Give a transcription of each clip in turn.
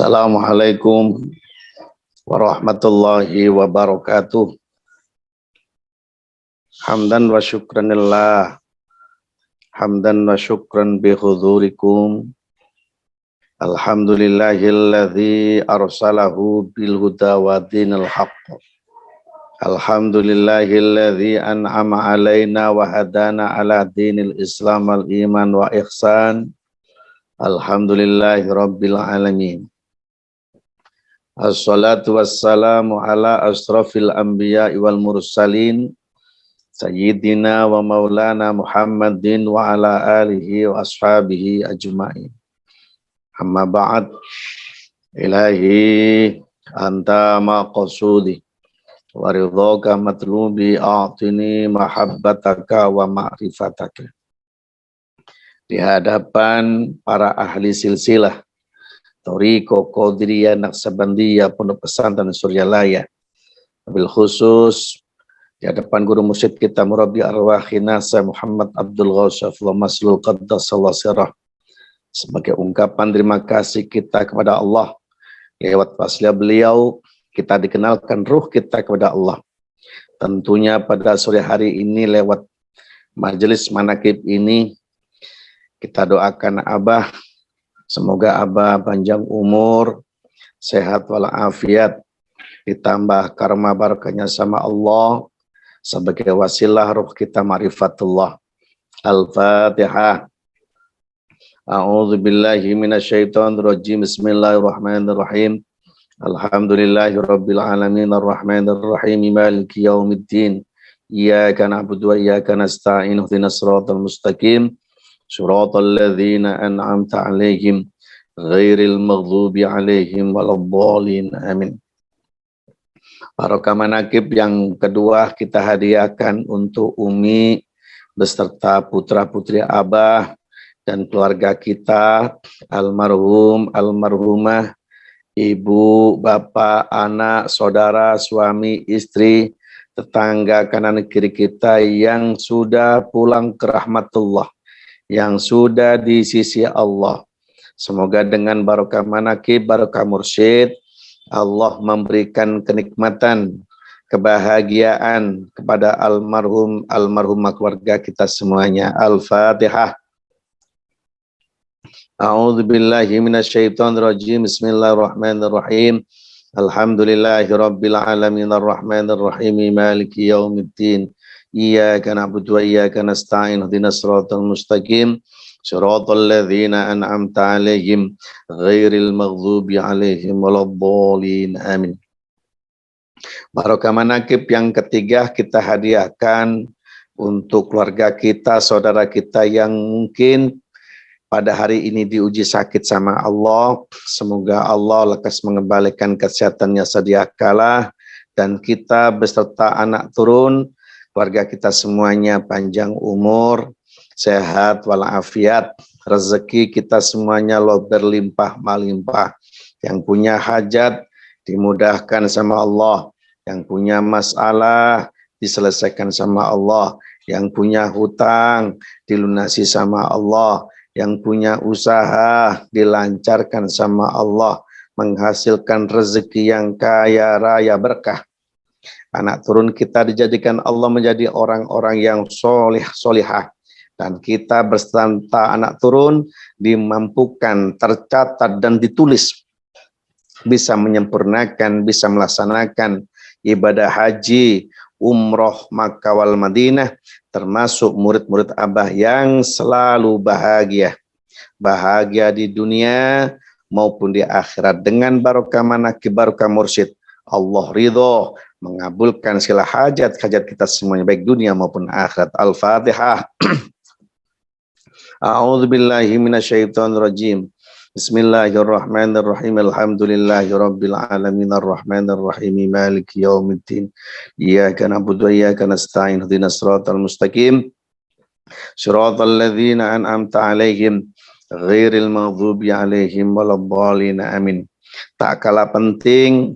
Assalamualaikum warahmatullahi wabarakatuh. Hamdan wa syukranillah. Hamdan wa syukran bihudurikum. Alhamdulillahilladzi arsalahu bil huda wa dinil haqq. Alhamdulillahilladzi an'ama alaina wa hadana ala dinil islam wal iman wa ihsan. Alhamdulillahi rabbil alamin. Assalatu wassalamu ala asrafil anbiya wal mursalin sayyidina wa maulana Muhammadin wa ala alihi wa ashabihi ajma'in. Amma ba'd. Ilahi anta maqsudi wa ridhaka matlubi a'tini mahabbataka wa ma'rifataka. Di hadapan para ahli silsilah Thariqah Qadiriyah Naqsabandiyah Pondok Pesantren Suryalaya, wabil khusus di hadapan guru mursyid kita Murabbi Arwahina Syekh Muhammad Abdul Ghausafullah Maslul Qaddasallahu sirrah, sebagai ungkapan terima kasih kita kepada Allah. Lewat wasilah beliau kita dikenalkan ruh kita kepada Allah. Tentunya pada sore hari ini lewat majelis manaqib ini kita doakan Abah, semoga Abah panjang umur, sehat walafiat, ditambah karma barakahnya sama Allah, sebagai wasilah ruh kita ma'rifatullah. Al-Fatihah. A'udzu billahi minasyaitonir rajim. Bismillahirrahmanirrahim. Alhamdulillahirabbil alamin arrahmanir rahim maliki yaumiddin. Iyyaka na'budu wa iyyaka nasta'in. Ihdinas siratal mustaqim. Shiratal ladzina an'amta 'alaihim ghairil maghdubi 'alaihim waladdallin. Amin. Barokah manaqib yang kedua kita hadiahkan untuk Umi beserta putra-putri Abah dan keluarga kita, almarhum, almarhumah, ibu, bapak, anak, saudara, suami, istri, tetangga kanan kiri kita yang sudah pulang ke rahmatullah, yang sudah di sisi Allah. Semoga dengan barokah manaqib, barokah mursyid, Allah memberikan kenikmatan, kebahagiaan kepada almarhum, almarhumah keluarga kita semuanya. Al-Fatihah. A'udzu billahi minasyaitonir rajim. Bismillahirrahmanirrahim. Alhamdulillahirabbil alamin arrahmanir rahim maliki yaumiddin. Iyyaka na'budu wa iyyaka nasta'in. Ihdinas siratal mustaqim. Shiratal ladzina an'amta 'alaihim ghairil maghdubi 'alaihim waladdallin. Amin. Barokah manaqib yang ketiga kita hadiahkan untuk keluarga kita, saudara kita yang mungkin pada hari ini diuji sakit sama Allah. Semoga Allah lekas mengembalikan kesehatannya sedia kala, dan kita beserta anak turun, keluarga kita semuanya panjang umur, sehat walafiat, rezeki kita semuanya Allah berlimpah melimpah. Yang punya hajat dimudahkan sama Allah, yang punya masalah diselesaikan sama Allah, yang punya hutang dilunasi sama Allah, yang punya usaha dilancarkan sama Allah, menghasilkan rezeki yang kaya raya berkah. Anak turun kita dijadikan Allah menjadi orang-orang yang soleh solihah, dan kita beserta anak turun dimampukan, tercatat dan ditulis bisa menyempurnakan, bisa melaksanakan ibadah haji, umroh Makkah wal Madinah, termasuk murid-murid Abah yang selalu bahagia. Bahagia di dunia maupun di akhirat. Dengan barokah manaqib, barokah mursyid, Allah ridho mengabulkan segala hajat-hajat kita semuanya, baik dunia maupun akhirat. Al-Fatihah. A'udzu billahi minasyaitonir rajim. Bismillahirrahmanirrahim. Alhamdulillahirabbil alamin arrahmanir rahim maliki yaumiddin. Iyyaka na'budu wa iyyaka nasta'in. Ihdinas siratal mustaqim. Shiratal ladzina an'amta 'alaihim ghairil maghdubi 'alaihim waladdallin. Amin. Tak kalah penting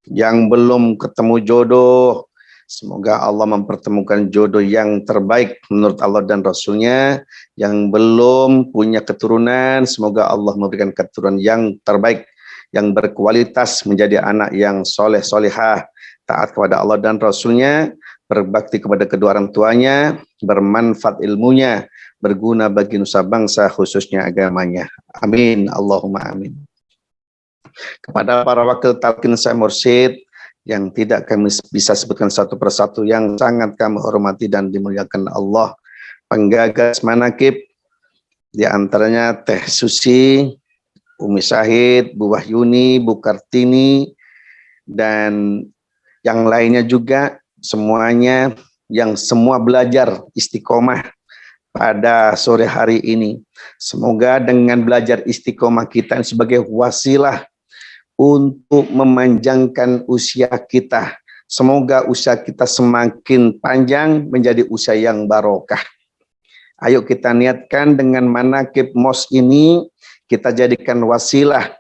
yang belum ketemu jodoh, semoga Allah mempertemukan jodoh yang terbaik menurut Allah dan Rasulnya. Yang belum punya keturunan, semoga Allah memberikan keturunan yang terbaik. yang berkualitas, menjadi anak yang soleh solehah, taat kepada Allah dan Rasulnya, berbakti kepada kedua orang tuanya, bermanfaat ilmunya, berguna bagi nusa bangsa khususnya agamanya. Amin, Allahumma amin. Kepada para wakil talqin saya mursyid yang tidak kami bisa sebutkan satu persatu, yang sangat kami hormati dan dimuliakan Allah, penggagas manakib, di antaranya Teh Susi, Umi Syahid, Bu Wahyuni, Bu Kartini, dan yang lainnya juga, semuanya yang semua belajar istiqomah pada sore hari ini. Semoga dengan belajar istiqomah kita sebagai wasilah untuk memanjangkan usia kita. Semoga usia kita semakin panjang, menjadi usia yang barokah. Ayo kita niatkan dengan manakib MOS ini, kita jadikan wasilah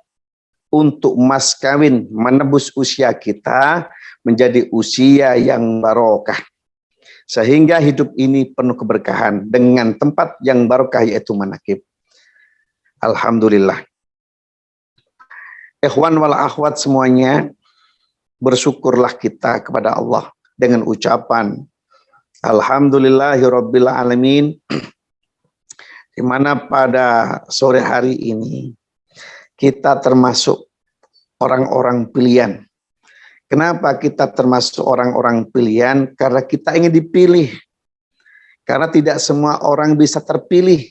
untuk mas kawin, menebus usia kita menjadi usia yang barokah. Sehingga hidup ini penuh keberkahan dengan tempat yang barokah, yaitu manakib. Alhamdulillah. Ikhwan wal akhwat semuanya, bersyukurlah kita kepada Allah dengan ucapan Alhamdulillahirabbil alamin, di mana pada sore hari ini kita termasuk orang-orang pilihan. Kenapa kita termasuk orang-orang pilihan? Karena kita ingin dipilih. Karena tidak semua orang bisa terpilih.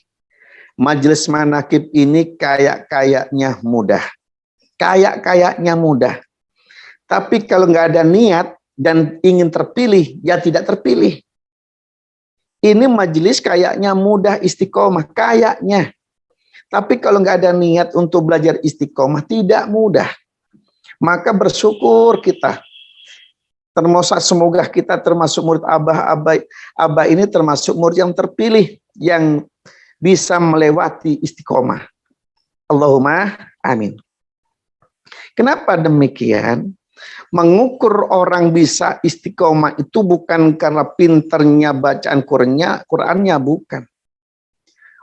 Majelis manakib ini kayak-kayaknya mudah. Kayak-kayaknya mudah. Tapi kalau nggak ada niat dan ingin terpilih, ya tidak terpilih. Ini majelis kayaknya mudah istiqomah, kayaknya. Tapi kalau nggak ada niat untuk belajar istiqomah, tidak mudah. Maka bersyukur kita. Semoga kita termasuk murid Abah ini termasuk murid yang terpilih, yang bisa melewati istiqomah. Allahumma amin. Kenapa demikian? Mengukur orang bisa istiqomah itu bukan karena pinternya bacaan Qur'annya, bukan.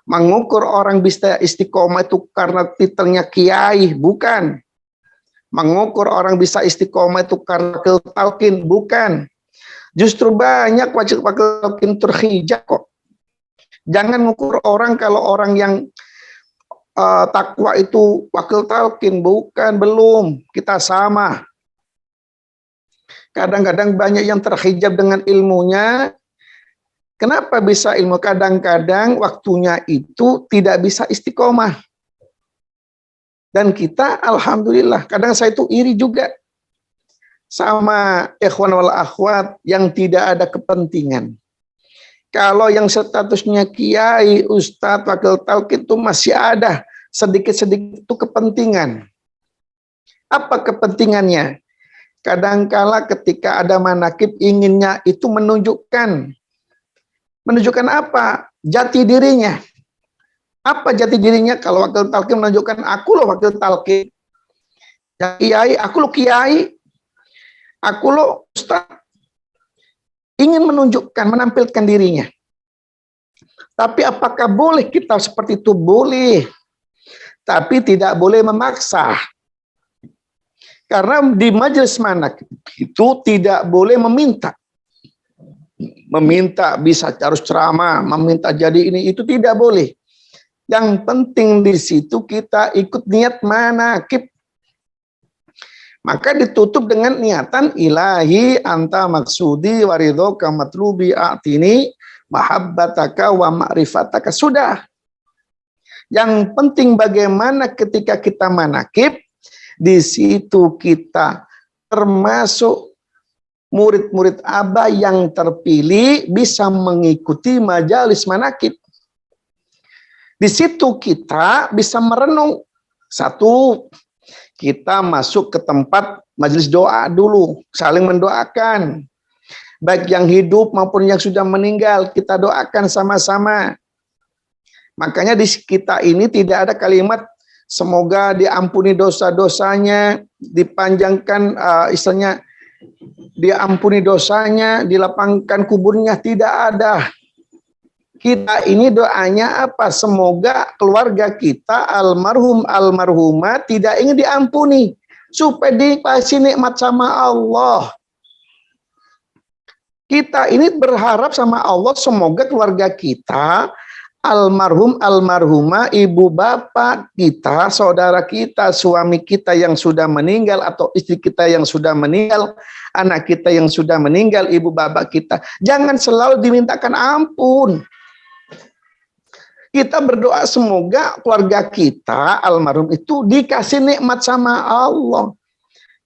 Mengukur orang bisa istiqomah itu karena titelnya kiai, bukan. Mengukur orang bisa istiqomah itu karena talqin, bukan. Justru banyak wajib talqin terhijab kok. Jangan mengukur orang kalau orang yang takwa itu wakil talqin, bukan, belum. Kita sama. Kadang-kadang banyak yang terhijab dengan ilmunya. Kenapa bisa ilmu? Kadang-kadang waktunya itu tidak bisa istiqomah. Dan kita alhamdulillah, kadang saya itu iri juga sama ikhwan wal akhwat yang tidak ada kepentingan. Kalau yang statusnya kiai, ustadz, wakil talqin itu masih ada sedikit-sedikit itu kepentingan. Apa kepentingannya? Kadangkala ketika ada manakib inginnya itu menunjukkan apa? Jati dirinya. Apa jati dirinya? Kalau wakil talqin menunjukkan aku loh wakil talqin. Ya kiai, aku loh kiai. Aku loh ustaz. Ingin menunjukkan, menampilkan dirinya. Tapi apakah boleh kita seperti itu? Boleh. Tapi tidak boleh memaksa. Karena di majelis manakib itu tidak boleh meminta. Meminta bisa harus ceramah, meminta jadi ini, itu tidak boleh. Yang penting di situ kita ikut niat manakib. Maka ditutup dengan niatan ilahi anta maksudi waridhoka matlubi a'tini mahabbataka wa ma'rifataka. Sudah. Yang penting bagaimana ketika kita manakib, di situ kita termasuk murid-murid Abah yang terpilih bisa mengikuti majelis manakib. Di situ kita bisa merenung. Satu, kita masuk ke tempat majelis doa dulu, saling mendoakan. Baik yang hidup maupun yang sudah meninggal, kita doakan sama-sama. Makanya di kita ini tidak ada kalimat semoga diampuni dosa-dosanya, dipanjangkan istilahnya diampuni dosanya, dilapangkan kuburnya, tidak ada. Kita ini doanya apa? Semoga keluarga kita almarhum almarhumah tidak ingin diampuni supaya dikasih nikmat sama Allah. Kita ini berharap sama Allah semoga keluarga kita almarhum almarhumah, ibu bapak kita, saudara kita, suami kita yang sudah meninggal atau istri kita yang sudah meninggal, anak kita yang sudah meninggal, ibu bapak kita, jangan selalu dimintakan ampun. Kita berdoa semoga keluarga kita almarhum itu dikasih nikmat sama Allah.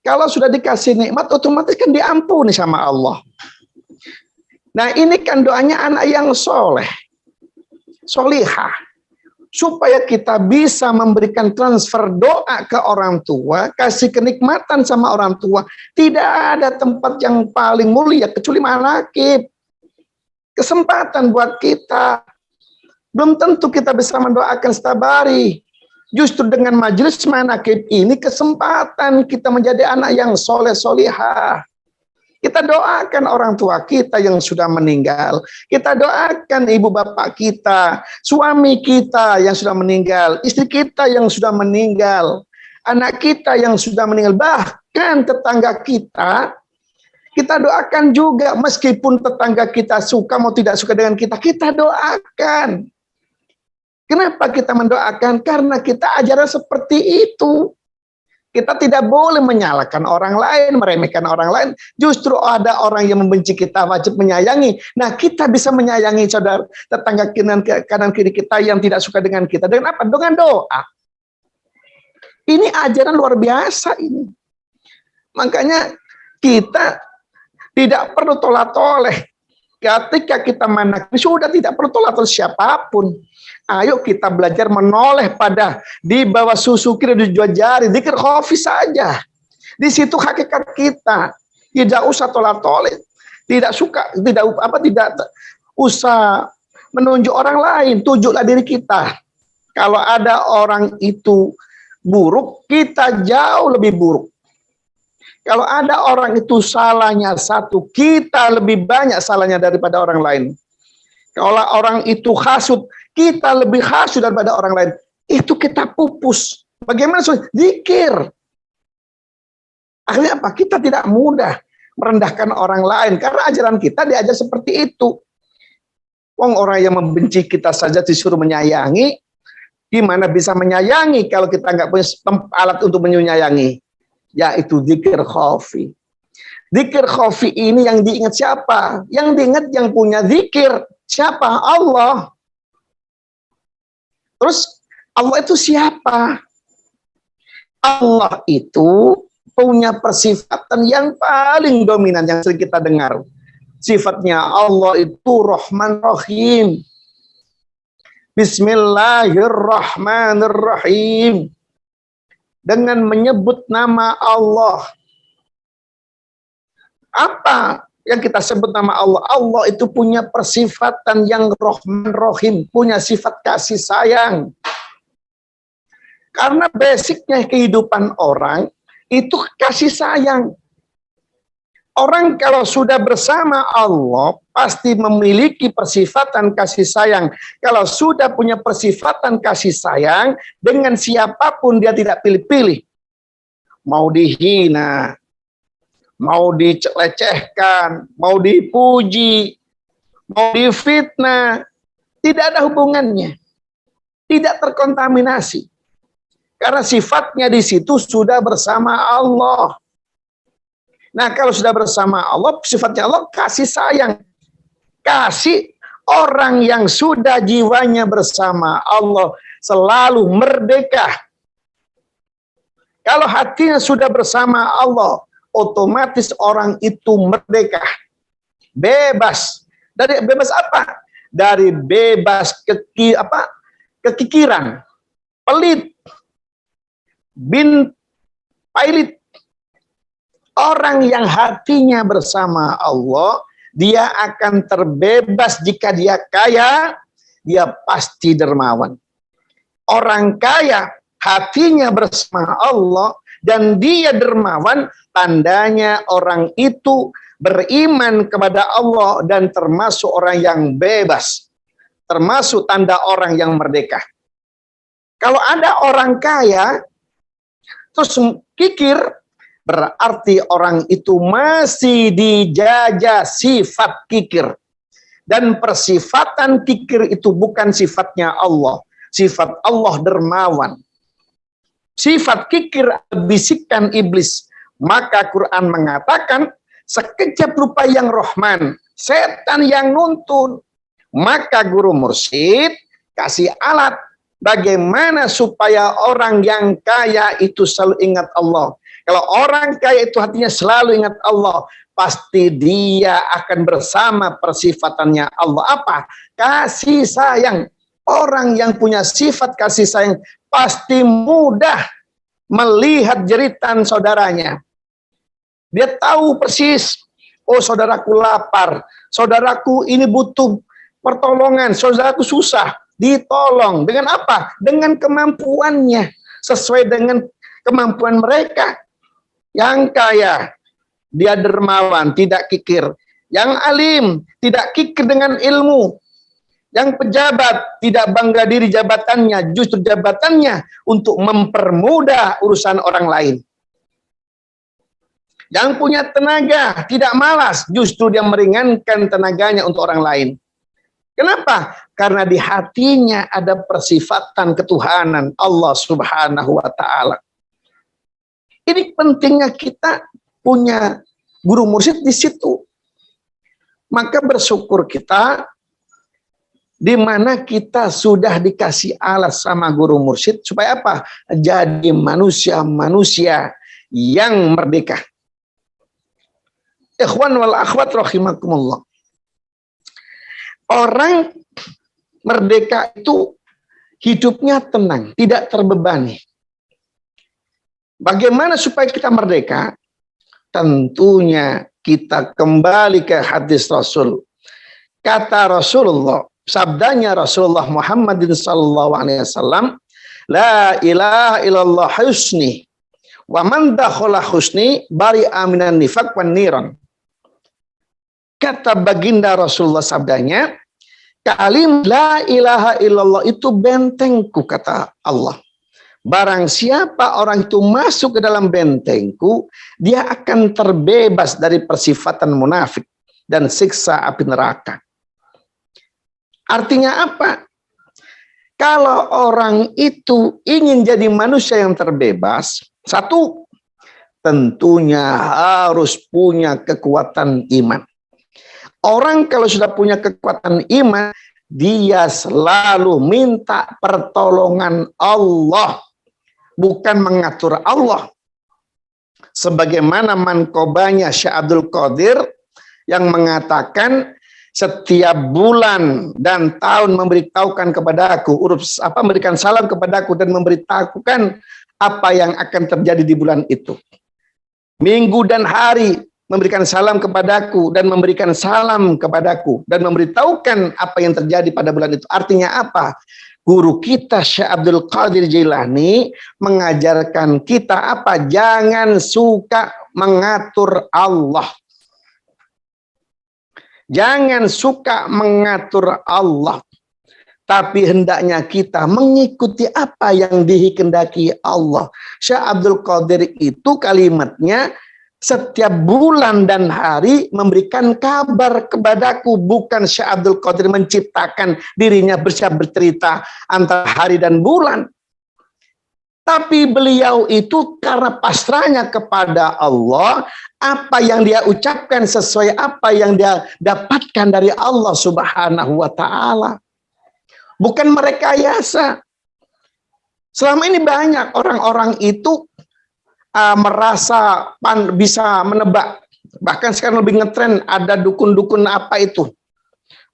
Kalau sudah dikasih nikmat, otomatis kan diampuni sama Allah. Nah, ini kan doanya anak yang soleh, solihah, supaya kita bisa memberikan transfer doa ke orang tua, kasih kenikmatan sama orang tua. Tidak ada tempat yang paling mulia kecuali manakib. Kesempatan buat kita. Belum tentu kita bisa mendoakan stabari. Justru dengan majelis manakib ini kesempatan kita menjadi anak yang soleh solihah. Kita doakan orang tua kita yang sudah meninggal. Kita doakan ibu bapak kita, suami kita yang sudah meninggal, istri kita yang sudah meninggal, anak kita yang sudah meninggal, bahkan tetangga kita. Kita doakan juga meskipun tetangga kita suka mau tidak suka dengan kita, kita doakan. Kenapa kita mendoakan? Karena kita ajaran seperti itu. Kita tidak boleh menyalahkan orang lain, meremehkan orang lain. Justru ada orang yang membenci kita, wajib menyayangi. Nah, kita bisa menyayangi saudara tetangga kanan kiri kita yang tidak suka dengan kita. Dengan apa? Dengan doa. Ini ajaran luar biasa ini. Makanya kita tidak perlu tolak-toleh. Ketika kita manakib, sudah tidak perlu tolak-toleh siapapun. Ayo kita belajar menoleh pada di bawah susu kiri di dua jari, dzikir khafi saja. Di situ hakikat kita. Tidak usah tolak-toleh. Tidak usah menunjuk orang lain, tunjuklah diri kita. Kalau ada orang itu buruk, kita jauh lebih buruk. Kalau ada orang itu salahnya satu, kita lebih banyak salahnya daripada orang lain. Kalau orang itu hasud, kita lebih hasud daripada orang lain. Itu kita pupus. Bagaimana? Zikir. Akhirnya apa? Kita tidak mudah merendahkan orang lain. Karena ajaran kita diajar seperti itu. Wong orang yang membenci kita saja disuruh menyayangi. Gimana bisa menyayangi kalau kita nggak punya alat untuk menyayangi? Yaitu zikir khafi. Zikir khafi ini yang diingat siapa? Yang diingat yang punya zikir. Siapa? Allah. Terus Allah itu siapa? Allah itu punya persifatan yang paling dominan yang sering kita dengar. Sifatnya Allah itu Rahman Rahim. Bismillahirrahmanirrahim. Dengan menyebut nama Allah. Apa yang kita sebut nama Allah? Allah itu punya persifatan yang Rahman Rahim, punya sifat kasih sayang. Karena basicnya kehidupan orang itu kasih sayang. Orang kalau sudah bersama Allah pasti memiliki persifatan kasih sayang. Kalau sudah punya persifatan kasih sayang, dengan siapapun dia tidak pilih-pilih. Mau dihina, mau dilecehkan, mau dipuji, mau difitnah, tidak ada hubungannya. Tidak terkontaminasi. Karena sifatnya di situ sudah bersama Allah. Nah, kalau sudah bersama Allah, sifatnya Allah kasih sayang. Kasih orang yang sudah jiwanya bersama Allah selalu merdeka. Kalau hatinya sudah bersama Allah, otomatis orang itu merdeka. Bebas. Dari bebas apa? Dari bebas kekikiran, pelit, pailit. Orang yang hatinya bersama Allah, dia akan terbebas. Jika dia kaya, dia pasti dermawan. Orang kaya, hatinya bersama Allah, dan dia dermawan, tandanya orang itu beriman kepada Allah dan termasuk orang yang bebas. termasuk tanda orang yang merdeka. Kalau ada orang kaya terus kikir, berarti orang itu masih dijajah sifat kikir. Dan persifatan kikir itu bukan sifatnya Allah. Sifat Allah dermawan. Sifat kikir bisikan iblis. Maka Quran mengatakan, sekejap rupa yang Rahman, setan yang nuntun. Maka guru mursyid kasih alat bagaimana supaya orang yang kaya itu selalu ingat Allah. Kalau orang kaya itu hatinya selalu ingat Allah, pasti dia akan bersama persifatannya Allah. Apa? Kasih sayang. Orang yang punya sifat kasih sayang pasti mudah melihat jeritan saudaranya. Dia tahu persis, oh saudaraku lapar, saudaraku ini butuh pertolongan, saudaraku susah, ditolong. Dengan apa? Dengan kemampuannya, sesuai dengan kemampuan mereka. Yang kaya, dia dermawan, tidak kikir. Yang alim, tidak kikir dengan ilmu. Yang pejabat, tidak bangga diri jabatannya, justru jabatannya untuk mempermudah urusan orang lain. Yang punya tenaga, tidak malas, justru dia meringankan tenaganya untuk orang lain. Kenapa? Karena di hatinya ada persifatan ketuhanan Allah Subhanahu wa Ta'ala. Ini pentingnya kita punya guru mursyid di situ. Maka bersyukur kita di mana kita sudah dikasih alat sama guru mursyid supaya apa? Jadi manusia-manusia yang merdeka. Ikhwan wal akhwat rahimakumullah. Orang merdeka itu hidupnya tenang, tidak terbebani. Bagaimana supaya kita merdeka? Tentunya kita kembali ke hadis Rasul. Kata Rasulullah, sabdanya Rasulullah Muhammadin sallallahu alaihi wasallam, la ilaha illallah husni, wa man dakhala husni bari'a minan nifaq wan niran. Kata baginda Rasulullah sabdanya, kalim la ilaha illallah itu bentengku, kata Allah. Barang siapa orang itu masuk ke dalam bentengku, dia akan terbebas dari persifatan munafik dan siksa api neraka. Artinya apa? Kalau orang itu ingin jadi manusia yang terbebas, satu, tentunya harus punya kekuatan iman. Orang kalau sudah punya kekuatan iman, dia selalu minta pertolongan Allah, bukan mengatur Allah. Sebagaimana mankobanya Syekh Abdul Qadir yang mengatakan, setiap bulan dan tahun memberitahukan kepadaku, memberikan salam kepadaku dan memberitahukan apa yang akan terjadi di bulan itu. Minggu dan hari memberikan salam kepadaku dan memberikan salam kepadaku dan memberitahukan apa yang terjadi pada bulan itu. Artinya apa? Guru kita Syekh Abdul Qadir Jailani mengajarkan kita apa? Jangan suka mengatur Allah. Jangan suka mengatur Allah. Tapi hendaknya kita mengikuti apa yang dikehendaki Allah. Syekh Abdul Qadir itu kalimatnya, setiap bulan dan hari memberikan kabar kepadaku. Bukan Syekh Abdul Qadir menciptakan dirinya bercerita antara hari dan bulan. Tapi beliau itu karena pasrahnya kepada Allah, apa yang dia ucapkan sesuai apa yang dia dapatkan dari Allah Subhanahu wa Ta'ala. Bukan merekayasa. Selama ini banyak orang-orang itu merasa bisa menebak. Bahkan sekarang lebih ngetren, ada dukun-dukun apa itu.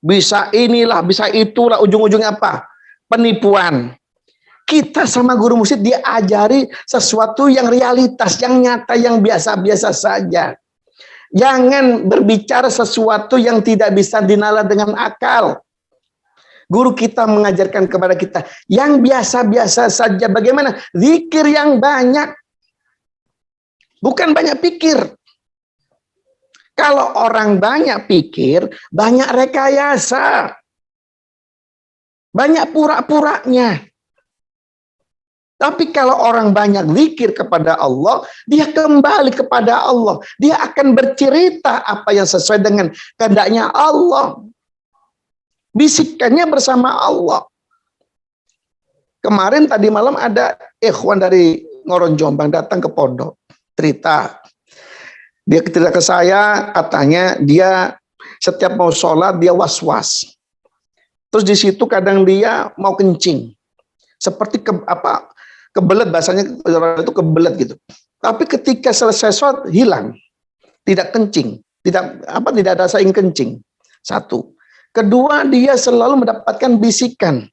Bisa inilah, bisa itulah, ujung-ujungnya apa? Penipuan. Kita sama guru mursyid diajari sesuatu yang realitas, yang nyata, yang biasa-biasa saja. Jangan berbicara sesuatu yang tidak bisa dinalar dengan akal. Guru kita mengajarkan kepada kita yang biasa-biasa saja. Bagaimana? Zikir yang banyak. Bukan banyak pikir. Kalau orang banyak pikir, banyak rekayasa. Banyak pura-puranya. Tapi kalau orang banyak zikir kepada Allah, dia kembali kepada Allah. Dia akan bercerita apa yang sesuai dengan kehendaknya Allah. Bisikannya bersama Allah. Kemarin tadi malam ada ikhwan dari Ngoron Jombang datang ke pondok. Cerita. Dia cerita ke saya, katanya dia setiap mau sholat dia was-was. Terus di situ kadang dia mau kencing. Seperti kebelet, bahasanya itu kebelet gitu. Tapi ketika selesai sholat hilang, tidak kencing, tidak ada rasa ingin kencing. Satu. Kedua, dia selalu mendapatkan bisikan.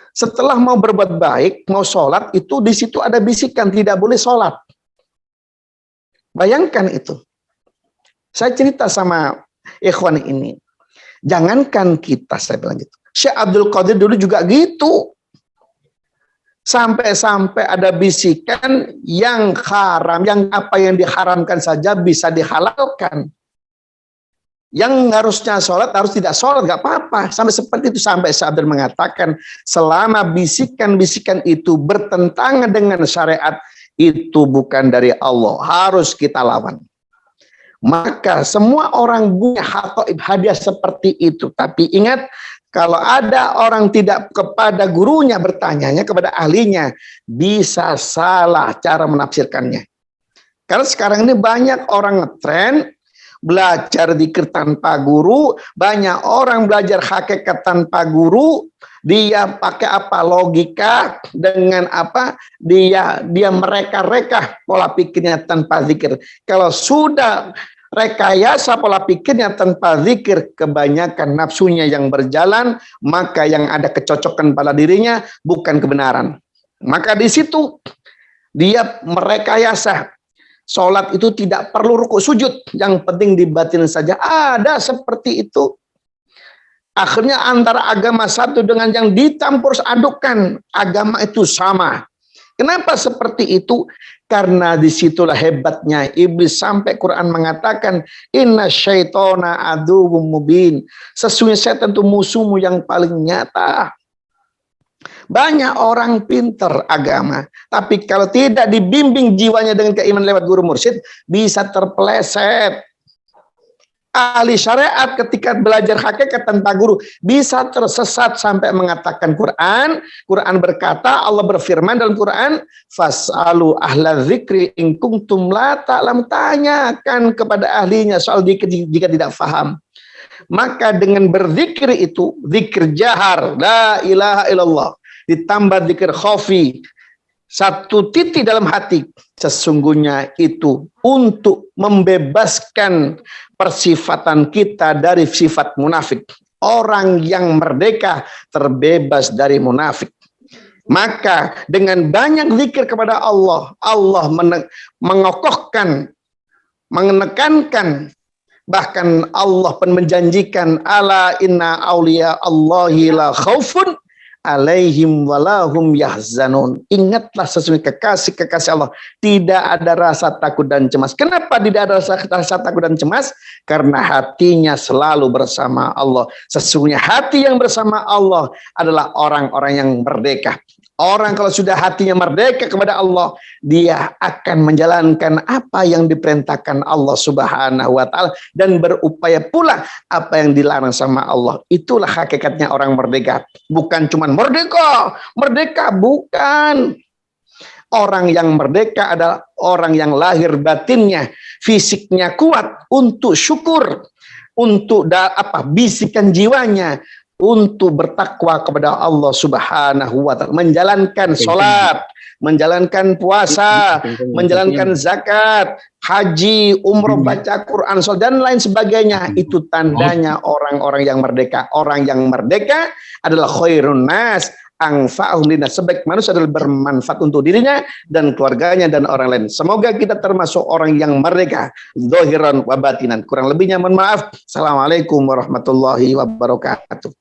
Setelah mau berbuat baik, mau sholat, itu di situ ada bisikan, tidak boleh sholat. Bayangkan itu. Saya cerita sama ikhwan ini. Jangankan kita, saya bilang gitu. Syekh Abdul Qadir dulu juga gitu. Sampai-sampai ada bisikan yang haram, yang apa yang diharamkan saja bisa dihalalkan. Yang harusnya sholat, harus tidak sholat, gak apa-apa. Sampai seperti itu, sampai Syekh Abdul mengatakan, selama bisikan-bisikan itu bertentangan dengan syariat, itu bukan dari Allah. Harus kita lawan. Maka semua orang punya hatoib hadiah seperti itu. Tapi ingat, kalau ada orang tidak kepada gurunya bertanyanya, kepada ahlinya, bisa salah cara menafsirkannya. Karena sekarang ini banyak orang ngetren, belajar zikir tanpa guru, banyak orang belajar hakikat tanpa guru, dia pakai apa logika dengan apa dia mereka-reka pola pikirnya tanpa zikir. Kalau sudah rekayasa pola pikirnya tanpa zikir, kebanyakan nafsunya yang berjalan, maka yang ada kecocokan pada dirinya bukan kebenaran. Maka di situ dia merekayasa. Sholat itu tidak perlu rukuk sujud, yang penting dibatin saja. Ada seperti itu. Akhirnya antara agama satu dengan yang dicampur adukan, agama itu sama. Kenapa seperti itu? Karena disitulah hebatnya iblis, sampai Quran mengatakan inna syaitona aduwwum mubin. Sesungguhnya setan itu musuhmu yang paling nyata. Banyak orang pinter agama, tapi kalau tidak dibimbing jiwanya dengan keimanan lewat guru mursyid, bisa terpeleset. Ahli syariat ketika belajar hakikat tanpa guru bisa tersesat sampai mengatakan Quran berkata, Allah berfirman dalam Quran, fasalu ahla dzikri in kuntum la ta'lam, tanyakan kepada ahlinya soal zikir jika tidak paham. Maka dengan berzikir itu, zikir jahar, la ilaha illallah, ditambah zikir khafi, satu titik dalam hati, sesungguhnya itu untuk membebaskan persifatan kita dari sifat munafik. Orang yang merdeka terbebas dari munafik. Maka dengan banyak zikir kepada Allah, Allah mengokohkan, menekankan, bahkan Allah pun menjanjikan, ala inna auliya Allahi la khaufun alaihim walahum yahzanun. Ingatlah sesungguhnya kekasih-kekasih Allah tidak ada rasa takut dan cemas. Kenapa tidak ada rasa takut dan cemas? Karena hatinya selalu bersama Allah. Sesungguhnya hati yang bersama Allah adalah orang-orang yang merdeka. Orang kalau sudah hatinya merdeka kepada Allah, dia akan menjalankan apa yang diperintahkan Allah Subhanahu wa Ta'ala dan berupaya pula apa yang dilarang sama Allah. Itulah hakikatnya orang merdeka. Bukan cuma merdeka bukan. Orang yang merdeka adalah orang yang lahir batinnya, fisiknya kuat untuk syukur, untuk bisikan jiwanya, untuk bertakwa kepada Allah Subhanahu wa Ta'ala, menjalankan sholat, menjalankan puasa, menjalankan zakat, haji, umroh, baca Quran, dan lain sebagainya. Itu tandanya orang-orang yang merdeka. Orang yang merdeka adalah khairun nas, anfa'uhum linnas, sebaik manusia adalah bermanfaat untuk dirinya dan keluarganya dan orang lain. Semoga kita termasuk orang yang merdeka zahiran wa batinan. Kurang lebihnya mohon maaf. Assalamualaikum warahmatullahi wabarakatuh.